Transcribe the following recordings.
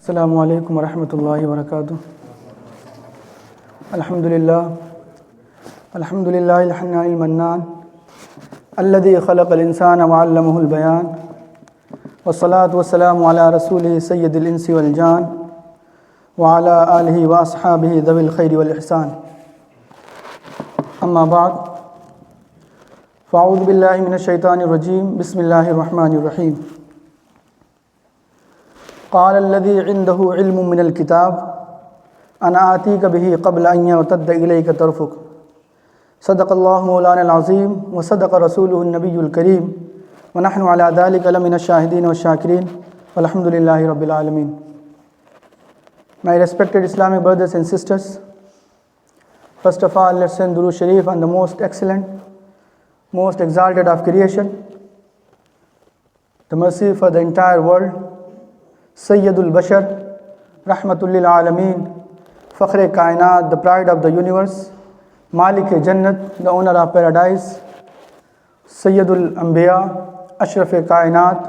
अस्सलामु अलैकुम वरहमतुल्लाहि वबरकातुहू। अल्हम्दुलिल्लाह अल्हम्दुलिल्लाहिल हन्नानिल मन्नान अल्लज़ी खलक़ल इंसाना व अल्लमहुल बयान वस्सलातु वस्सलामु अला रसूलिहि सय्यदिल इंसी वल जान व अला आलिहि व अस्हाबिहि ज़विल खैरि वल इहसान। अम्मा बाद फ़अऊज़ु बिल्लाहि मिनश शैतानिर रजीम। बिस्मिल्लाहिर रहमानिर रहीम। क़ालल्लज़ी इन्दहु इल्मुम मिनल किताब अना आतीका बिही क़ब्ल अन यर्तद्द इलैका तर्फ़ुक। सदक़ल्लाहु मौलानल अज़ीम व सदक़ रसूलुहुन नबियुल करीम व नहनु अला ज़ालिका लमिनश शाहिदीन व शाकिरीन वल्हम्दुलिल्लाहि रब्बिल आलमीन। My respected Islamic brothers and sisters, first of all, let's send Durood Sharif on the most excellent, most exalted of creation, the mercy for the entire world, Sayyidul Bashar, Rahmatul lil Alameen, Fakhr-e Kainat, the pride of the universe, Malik-e Jannat, the owner of paradise, Sayyidul Anbiya, Ashraf-e Kainat,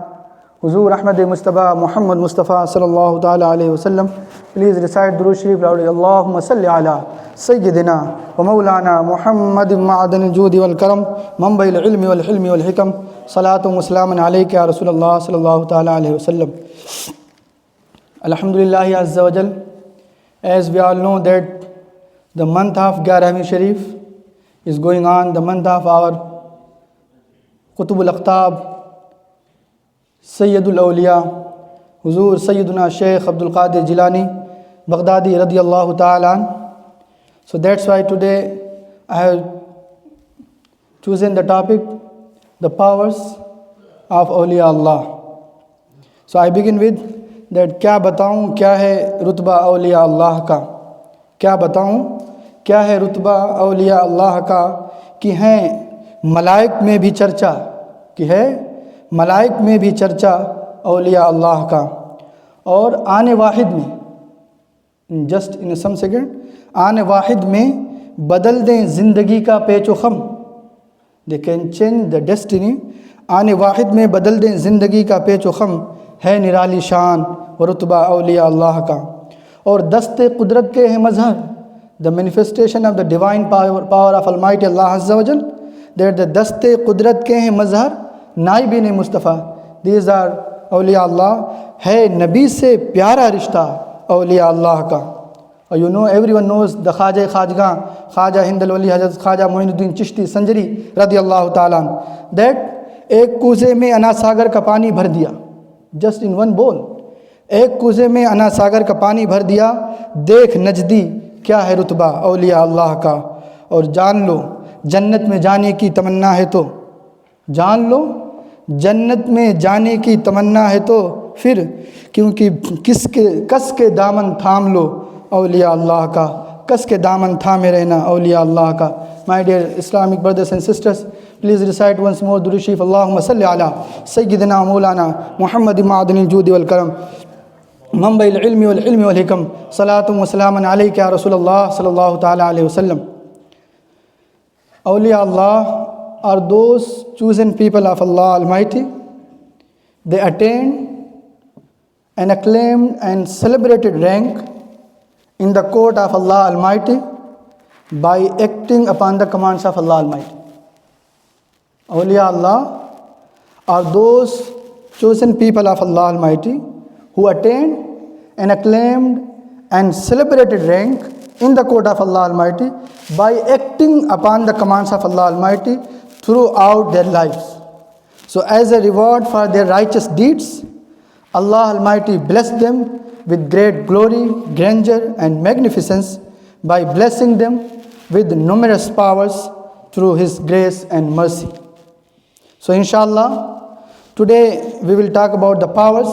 Huzur Ahmad Mustafa Muhammad Mustafa sallallahu ta'ala alayhi wa sallam. Please recite Durood Sharif loudly. Allahumma salli ala Sayyidina wa Mawlana Muhammadin ma'adan al-judi wal karam, manba'il ilmi wal hilmi wal hikam, salatu wa salamun alayka ya Rasulullah sallallahu ta'ala alayhi wa sallam. Alhamdulillah Azza wa Jal, as we all know that the month of Garami Sharif is going on, the month of our Qutbul Aqtab, Sayyidul Awliya, Huzur Sayyiduna Shaykh Abdul Qadir Jilani, Baghdadi radiyallahu ta'ala an. So that's why today I have chosen the topic, the powers of Awliya Allah. So I begin with that क्या बताऊं क्या है रुतबा औलिया अल्लाह का, क्या बताऊं क्या है रुतबा औलिया अल्लाह का, कि हैं मलाइक में भी चर्चा, कि है मलाइक में भी चर्चा औलिया अल्लाह का। और आने वाहिद में, जस्ट इन सम सेकेंड, आने वाहिद में बदल दें ज़िंदगी का पेचो ख़म, they can change the destiny. आने वाहिद में बदल दें ज़िंदगी का पेचो ख़म, है निराली शान व रुतबा औलिया अल्लाह का। और दस्ते कुदरत के है मज़हर, the manifestation of the divine power of almighty Allah अज़्ज़ा वजल, दैट द दस्ते कुदरत के हैं मज़हर नाइबिन मुस्तफ़ा, दीज आर औलिया अल्लाह। है नबी से प्यारा रिश्ता औलिया अल्लाह का। और you know everyone knows the Khwaja खाजगा ख्वाजा हिंदल वली हज़रत ख्वाजा मोइनुद्दीन चिश्ती संजरी रज़ियल्लाहु ताला अन्हु, दैट एक कूज़े में अना सागर का पानी भर दिया, जस्ट इन वन बोल, एक कूज़े में अना सागर का पानी भर दिया, देख नजदी क्या है रुतबा औलिया अल्लाह का। और जान लो जन्नत में जाने की तमन्ना है तो, जान लो जन्नत में जाने की तमन्ना है तो, फिर क्योंकि कस के दामन थाम लो औलिया अल्लाह का, कस के दामन थामे रहना औलिया अल्लाह का। My dear Islamic brothers and sisters, please recite once more दुरूद शरीफ। अल्लाहुम्मा सल्लि अला सय्यिदिना मौलाना मुहम्मदिन मअदनिल जूदि वल करम, मंबइल इल्मि वल हिल्मि वल हिकम, सलातु व सलामुन अलैका या रसूलल्लाह सल्लल्लाहु ta'ala अलैहि वसल्लम। Awliya Allah are those chosen people of Allah Almighty. They attained an acclaimed and celebrated rank in the court of Allah Almighty by acting upon the commands of Allah Almighty. Awliya Allah are those chosen people of Allah Almighty who attained an acclaimed and celebrated rank in the court of Allah Almighty by acting upon the commands of Allah Almighty throughout their lives. So as a reward for their righteous deeds, Allah Almighty blessed them with great glory, grandeur and magnificence by blessing them with numerous powers through His grace and mercy. So inshallah, today we will talk about the powers.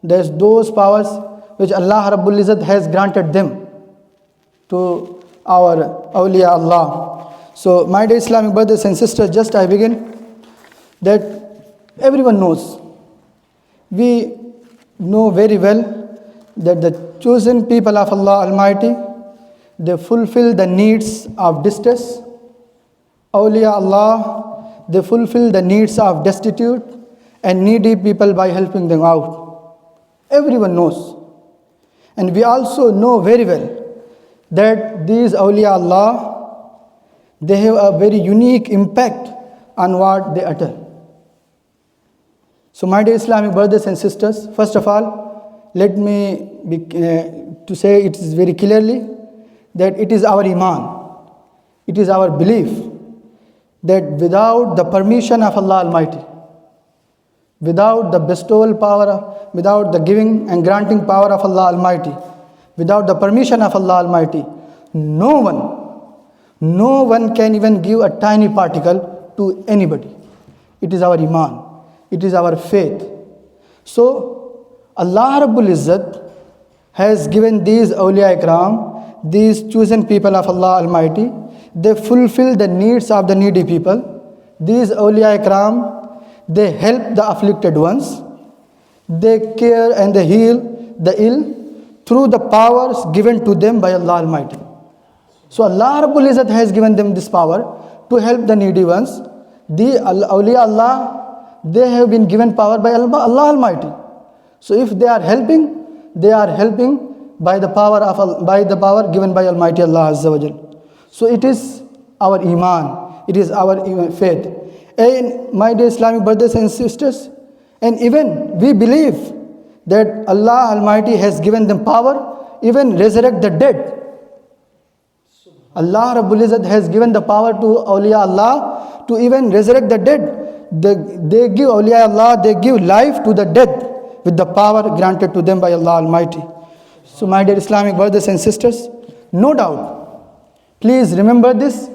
There's those powers which Allah Rabbul Izzat has granted them to our awliya Allah. So my dear Islamic brothers and sisters, just I begin that everyone knows, we know very well that the chosen people of Allah Almighty, they fulfill the needs of distress. Awliya Allah, they fulfill the needs of destitute and needy people by helping them out. Everyone knows. And we also know very well that these awliya Allah, they have a very unique impact on what they utter. So my dear Islamic brothers and sisters, first of all, let me to say it is very clearly that it is our iman, it is our belief that without the permission of Allah Almighty, without the bestowal power, without the giving and granting power of Allah Almighty, without the permission of Allah Almighty, no one can even give a tiny particle to anybody. It is our iman, it is our faith. So Allah Rabbul Izzat has given these awliya ikram, these chosen people of Allah Almighty, they fulfill the needs of the needy people. These awliya ikram, they help the afflicted ones, they care and they heal the ill through the powers given to them by Allah Almighty. So Allah Rabbul Izzat has given them this power to help the needy ones. The awliya Allah, they have been given power by Allah Almighty. So if they are helping by the power given by Almighty Allah Azza wa Jal. So it is our iman, it is our faith. And my dear Islamic brothers and sisters, and even we believe that Allah Almighty has given them power, even resurrect the dead. Allah Rabbul Izzat has given the power to awliya Allah to even resurrect the dead. They give awliya Allah, they give life to the dead with the power granted to them by Allah Almighty. So my dear Islamic brothers and sisters, no doubt, please remember this,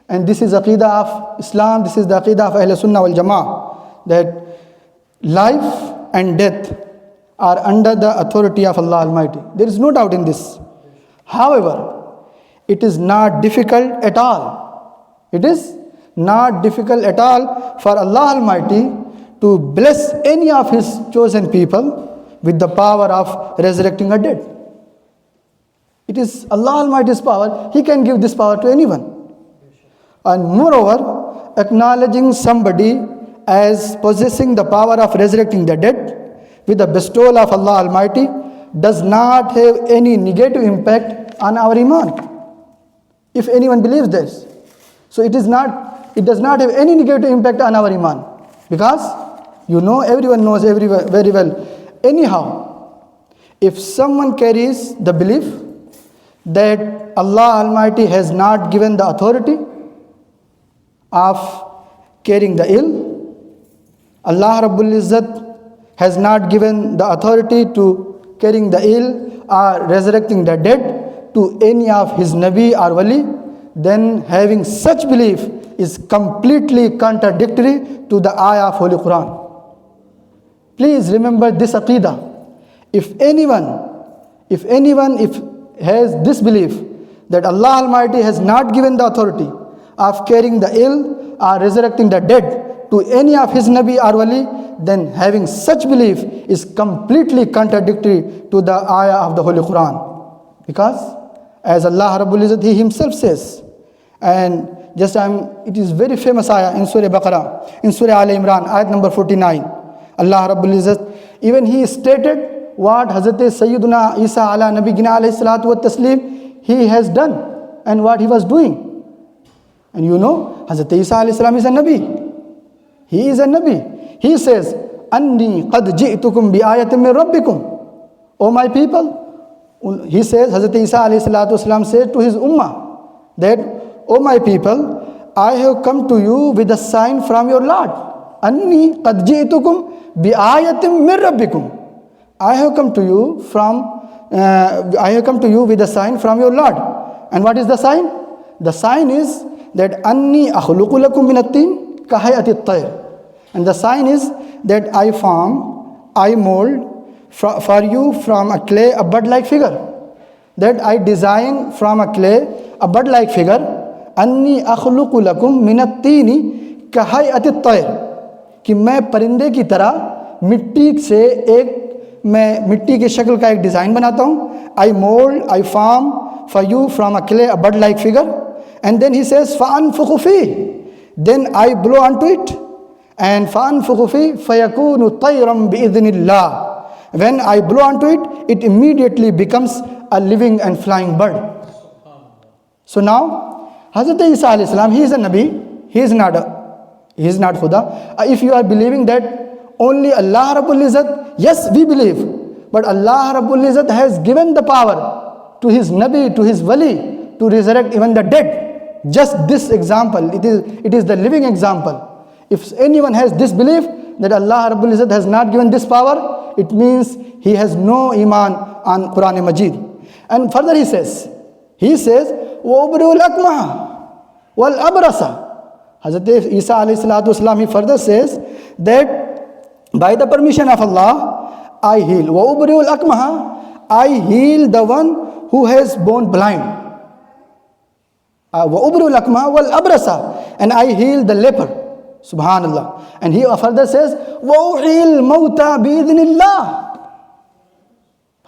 and this is Aqidah of Islam, this is the Aqidah of Ahl Sunnah wal Jama'ah, that life and death are under the authority of Allah Almighty. There is no doubt in this. However, it is not difficult at all. It is not difficult at all for Allah Almighty to bless any of His chosen people with the power of resurrecting a dead. It is Allah Almighty's power. He can give this power to anyone. And moreover, acknowledging somebody as possessing the power of resurrecting the dead with the bestowal of Allah Almighty does not have any negative impact on our iman. If anyone believes this, so it does not have any negative impact on our iman, because everyone knows very well. Anyhow, if someone carries the belief that Allah Almighty has not given the authority of caring the ill, Allah Rabbul Izzat has not given the authority to caring the ill or resurrecting the dead to any of His Nabi or Wali, then having such belief is completely contradictory to the ayah of Holy Quran. Please remember this aqidah. If anyone has this belief that Allah Almighty has not given the authority of caring the ill or resurrecting the dead to any of His Nabi or Wali, then having such belief is completely contradictory to the ayah of the Holy Quran. Because as Allah Rabbul Izzat, He Himself says, and it is very famous ayah in Surah Baqarah, in Surah Al Imran, ayat number 49. Allah Rabbul Izzat, even He stated what Hazrat Sayyiduna Isa ala Nabiyina alayhi salatu wa taslim, He has done and what He was doing. And Hazrat Isa alayhi salam is a Nabi. He is a Nabi. He says, Anni qad ji'tukum bi ayatin min rabbikum. O my people, he says, Hazrat Isa alayhi salatu wasalam said to his ummah that, O my people, I have come to you with a sign from your Lord. Anni qad ji'tukum bi ayatin min rabbikum. I have come to you with a sign from your Lord. And what is the sign? The sign is that Anni akhluqu lakum min at-tin ka hayati at-tayr. And the sign is that I mold for you from a clay a bird-like figure. That I design from a clay a bird-like figure. Anni akhluqu lakum min at-tini ka hayati at-tayr. कि मैं परिंदे की तरह मिट्टी की शक्ल का एक डिज़ाइन बनाता हूँ. I mold, I form for you from a clay a bird-like figure. And then he says, فَأَنْفُخُ فِيهِ. Then I blow onto it. And فَأَنْفُخُ فِيهِ فَيَكُونُ طَيْرًا بِإِذْنِ اللَّهِ. When I blow onto it, it immediately becomes a living and flying bird. So now, Hazrat Isa alayhi salam, he is a Nabi, he is not Khuda. If you are believing that only Allah Rabbul Izzat, yes, we believe, but Allah Rabbul Izzat has given the power to his Nabi, to his Wali, to resurrect even the dead. Just this example, it is the living example. If anyone has this belief that Allah Rabbul Izzat has not given this power, it means he has no iman on Quran Majid. And further he says, وَأُبْرِئُ الْأَكْمَحَ وَالْأَبْرَصَ. Hazrat Isa alayhi salatu wasalam, he further says that by the permission of Allah, I heal. وَأُبْرِئُ الْأَكْمَحَ, I heal the one who has born blind. وَأُبْرِئُ الْأَكْمَحَ وَالْأَبْرَصَ, and I heal the leper. Subhanallah. And he further says, وَأُحْيِي الْمَوْتَى بِإِذْنِ اللَّهِ.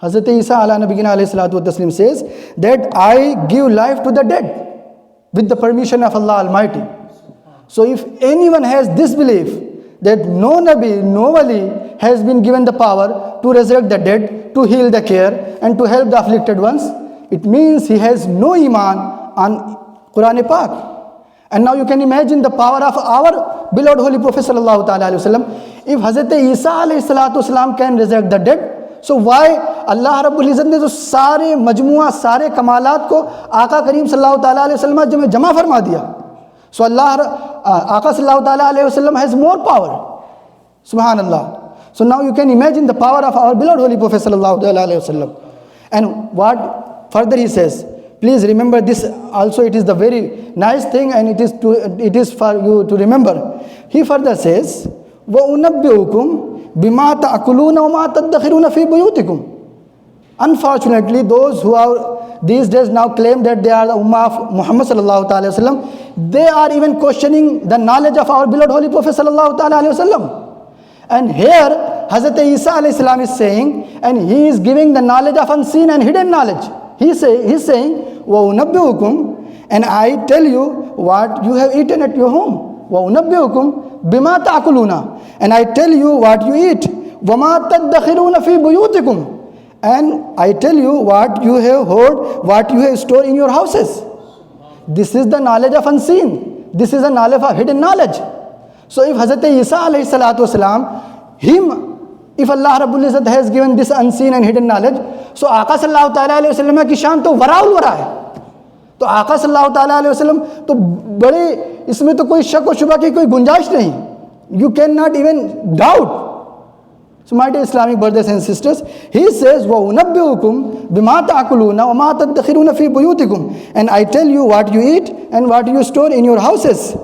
Hazrat Isa alayhi salatu wasalam says that I give life to the dead with the permission of Allah Almighty. So if anyone has this belief that no Nabi, no Wali has been given the power to resurrect the dead, to heal the care, and to help the afflicted ones, it means he has no iman on Quran Pak. And now you can imagine the power of our beloved Holy Prophet sallallahu ta'ala alayhi wasallam. If Hazrat Isa alayhi salatu wasalam can resurrect the dead, so why Allah Rabbul Izzat ने जो सारे मजमुआ, सारे कमालात को आका करीम सल्लल्लाहु ta'ala alayhi wasallam जमा फरमा दिया. So Aka sallallahu ta'ala alayhi wasallam has more power. Subhanallah. So now you can imagine the power of our beloved Holy Prophet sallallahu ta'ala alayhi wasallam. And what further he says, please remember this also, it is the very nice thing and it is for you to remember. He further says, وَأُنَبِّئُكُمْ بِمَا تَأْكُلُونَ وَمَا تَدَّخِرُونَ فِي بُيُوتِكُمْ. Unfortunately, those who are these days now claim that they are the Ummah of Muhammad sallallahu ta'ala wasallam, they are even questioning the knowledge of our beloved Holy Prophet sallallahu ta'ala wasallam. And here, Hazrat Isa alayhi salam is saying, and he is giving the knowledge of unseen and hidden knowledge. He's saying, وَأُنَبِّئُكُمْ, and I tell you what you have eaten at your home. وَأُنَبِّئُكُمْ بِمَا تَأْكُلُونَ, and I tell you what you eat. وَمَا تَدَّخِرُونَ فِي بُيُوتِكُمْ, and I tell you what you have hoard, what you have stored in your houses. This is the knowledge of unseen. This is the knowledge of hidden knowledge. So if Hazrat Isa alayhi salatu wasalam, if Allah Rabbul Izzat has given this unseen and hidden knowledge, so Aka sallallahu ta'ala alayhi wasallam की शान तो वराउल वरा है. तो आका सल्लल्लाहु ta'ala alayhi wasallam तो बड़े, इसमें तो कोई शक और शुबा की कोई गुंजाइश नहीं. You cannot even doubt. So my dear Islamic brothers and sisters, he says, وَأُنَبِّئُكُمْ بِمَا تَأْكُلُونَ وَمَا تَدَّخِرُونَ فِي بُيُوتِكُمْ, and I tell you what you eat and what you store in your houses.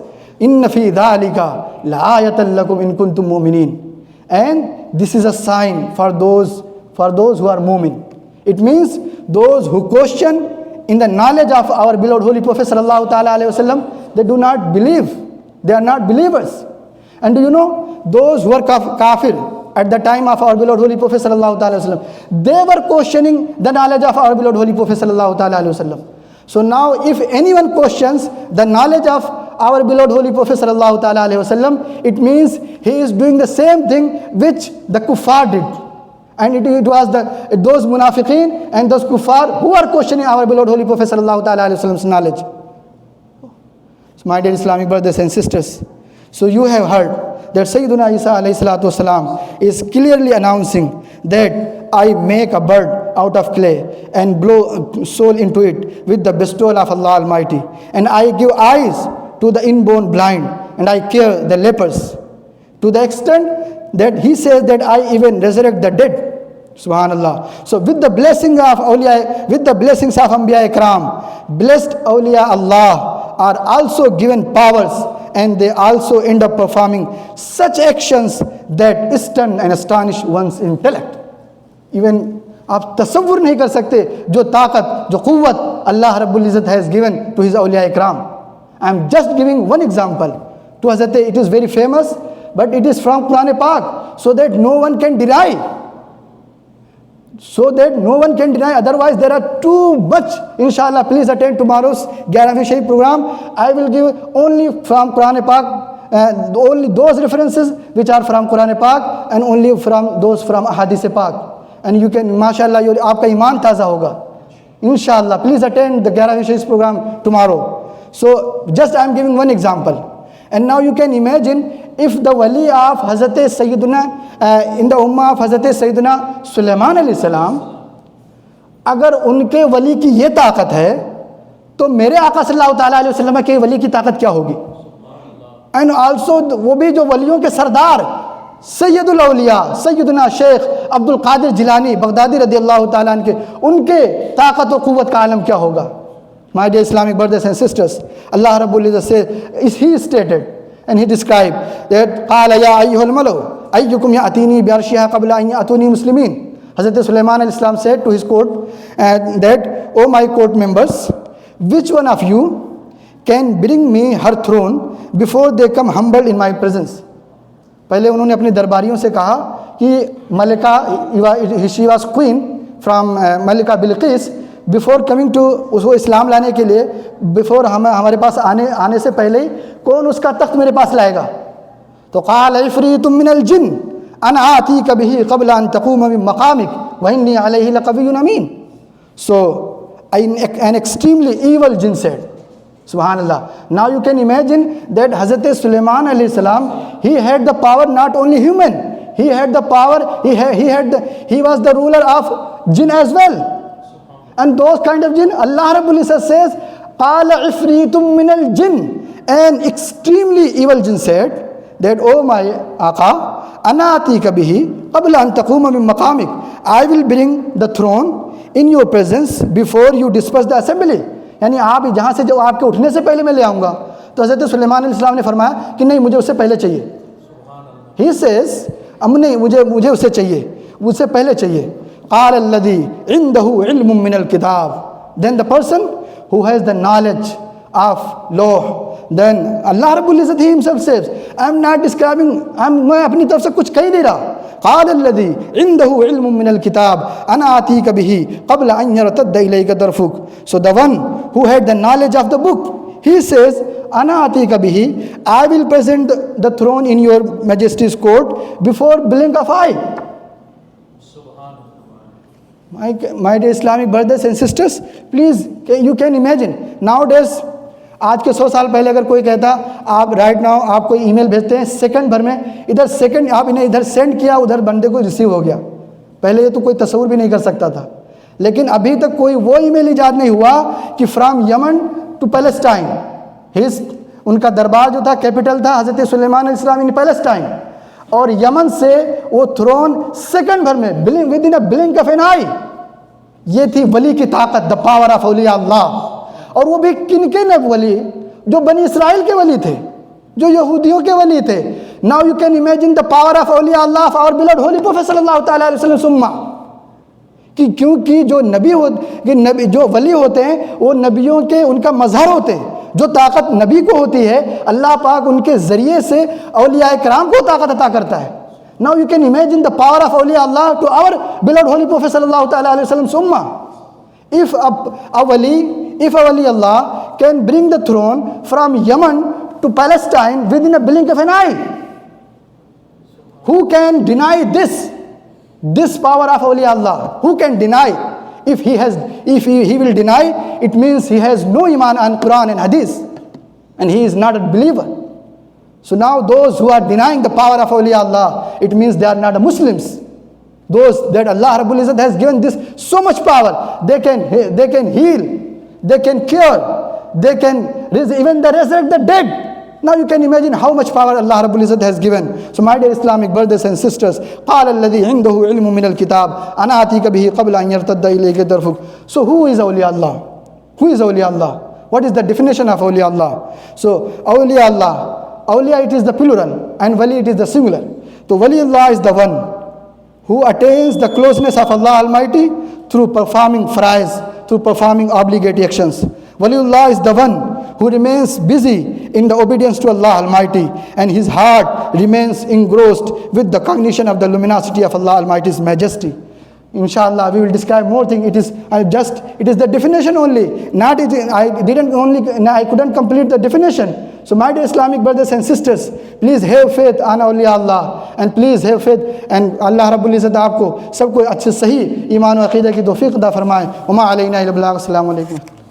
إِنَّ فِي ذَلِكَ لَآيَةً لَكُمْ إِن كُنتُم مُؤْمِنِينَ. And this is a sign for those who are mu'min. It means those who question in the knowledge of our beloved Holy Prophet sallallahu ta'ala alayhi wasallam, they do not believe. They are not believers. And do you know, those who were kafir at the time of our beloved Holy Prophet sallallahu ta'ala alayhi wasallam, they were questioning the knowledge of our beloved Holy Prophet sallallahu ta'ala alayhi wasallam. So now if anyone questions the knowledge of our beloved Holy Prophet sallallahu ta'ala alayhi wasallam, it means he is doing the same thing which the kuffar did. And it was those munafiqeen and those kuffar who are questioning our beloved Holy Prophet sallallahu ta'ala alayhi wasallam's knowledge. So my dear Islamic brothers and sisters, so you have heard that Sayyiduna Isa alayhi salatu wasalam is clearly announcing that I make a bird out of clay and blow soul into it with the bestowal of Allah Almighty. And I give eyes to the inborn blind and I cure the lepers. To the extent that he says that I even resurrect the dead. Subhanallah. So with the blessing of awliya, with the blessings of Anbiya Ikram, blessed awliya Allah are also given powers, and they also end up performing such actions that stun and astonish one's intellect. Even आप तसव्वुर नहीं कर सकते जो ताकत, जो कुव्वत Allah Rabbul Izzat has given to his awliya Ikram. I am just giving one example. To Hazrat, it is very famous, but it is from Quran Pak, so that no one can deny. So that no one can deny. Otherwise, there are too much. Inshallah, please attend tomorrow's 11th Shahi program. I will give only from Quran Pak, only those references which are from Quran Pak, and only from those from Ahadith Pak. and you can, mashallah, आपका ईमान ताज़ा होगा inshallah. Please attend the 11 Shahis program tomorrow. So just I am giving one example, and now you can imagine if the wali of Hazrat Sayyiduna in the ummah of Hazrat Sayyiduna Sulaiman alayhi salam, अगर उनके वली की ये ताकत है तो मेरे आका सल्लल्लाहु ताला अलैहि वसल्लम के वली की ताकत क्या होगी? एंड आल्सो वो भी जो वलियों के सरदार सैयदुल औलिया सैयदना शेख अब्दुल कादिर जिलानी बगदादी रदियल्लाहु ताला अन्हु के, उनके ताकत और क़ुव्वत का आलम क्या होगा? My dear Islamic brothers and sisters, Allah Rabbul Izzat says, He stated and He described that قال يا أيها الملأ أيكم يأتيني بعرشها قبل أن يأتوني مسلمين. Hazrat Sulaiman alayhi salam said to his court that, O my court members, which one of you can bring me her throne before they come humble in my presence? पहले उन्होंने अपने दरबारियों से कहा कि मलिका, she was queen from मलिका बिल्किस, बिफोर कमिंग टू उसको इस्लाम लाने के लिए, बिफोर हमारे पास आने से पहले ही कौन उसका तख्त मेरे पास लाएगा? तो क़ाल इफ़रीतुम मिनल जिन्न अना आतीका बिही क़ब्ल अन तक़ूम मिन मक़ामिक व इन्नी अलैहि लक़विय्युन अमीन. So an extremely evil jinn said, Subhanallah. Now you can imagine that Hazrat Sulaiman alayhi salam, he had the power, not only human, he had the power, he was the ruler of jinn as well. And those kind of jinn, Allah Rabbul Izzat says, Qala ifritum minal jinn. An extremely evil jinn said that, O my Aqa, ana atika bihi qabla an taquma min maqamik. I will bring the throne in your presence before you disperse the assembly. यानी आप जहाँ से, जो आपके उठने से पहले मैं ले आऊँगा. तो हज़रत सुलेमान अलैहिस्सलाम ने फरमाया कि नहीं, मुझे उससे पहले चाहिए. He says, अब नहीं, मुझे उससे चाहिए, उससे पहले चाहिए. قال الذي عنده علم من الكتاب. Then the person who has the knowledge of law. Then Allah Rabbul Izzat himself says, I am not describing, मैं अपनी तरफ से कुछ कह नहीं रहा. قال الذي عنده علم من الكتاب أنا آتيك به قبل أن يرتد إليك طرفك. So the one who had the knowledge of the book, he says, أنا آتيك به, I will present the throne in your majesty's court before blink of eye. My dear Islamic brothers and sisters, please, you can imagine nowadays, आज के 100 साल पहले अगर कोई कहता, आप right now आप कोई ईमेल भेजते हैं, सेकंड भर में इधर सेकंड आप इन्हें इधर सेंड किया, उधर बंदे को रिसीव हो गया. पहले ये तो कोई तस्वुर भी नहीं कर सकता था. लेकिन अभी तक कोई वो ईमेल ईजाद नहीं हुआ कि फ्रॉम यमन टू पैलेस्टाइन, उनका दरबार जो था, कैपिटल था हज़रत सुलेमान अलैहिस्सलाम इन पैलेस्टाइन, और यमन से वो थ्रोन सेकंड भर में within a blink of an eye. ये थी वली की ताकत, द पावर ऑफ औलिया अल्लाह. और वो भी किनके ने वली? जो बनी इसराइल के वली थे, जो यहूदियों के वली थे. Now you can imagine the power of औलिया अल्लाह of our beloved holy prophet सल्लल्लाहु ताला अलैहि वसल्लम सुम्मा. कि क्योंकि जो नबी जो वली होते हैं वो नबियों के उनका मजहर होते हैं. जो ताकत नबी को होती है, अल्लाह पाक उनके ज़रिए से औलिया कराम को ताकत अता करता है. Now you can imagine the power of awliya Allah to our beloved Holy Prophet sallallahu ta'ala alayhi wa sallam summah. If a wali Allah can bring the throne from Yemen to Palestine within a blink of an eye, who can deny this power of awliya Allah? Who can deny? If he will deny, it means he has no iman on Quran and Hadith, and he is not a believer. So now those who are denying the power of awliya Allah, it means they are not Muslims. Those that Allah Rabbul Izzat has given this so much power, they can heal, they can cure, they can even resurrect the dead. Now you can imagine how much power Allah Rabbul Izzat has given. So my dear Islamic brothers and sisters, قال الذي عنده علم من الكتاب أنا آتيك به قبل أن يرتد إليك طرفك. So who is awliya Allah? Who is awliya Allah? What is the definition of awliya Allah? So awliya Allah, awliya it is the plural and wali it is the singular. So wali Allah is the one who attains the closeness of Allah Almighty through performing farais, through performing obligatory actions. Waliullah is the one who remains busy in the obedience to Allah Almighty, and his heart remains engrossed with the cognition of the luminosity of Allah Almighty's majesty. Inshallah, we will describe more things. It is the definition only. Not it, I couldn't complete the definition. So my dear Islamic brothers and sisters, please have faith on awliya Allah, and please have faith, and Allah Rabbul Izzat आपको सबको अच्छे सही ईमान और अक़ीदा की तौफीक अता फरमाए। वमा अलैना इल्ला अल बलाग। अस्सलामु अलैकुम।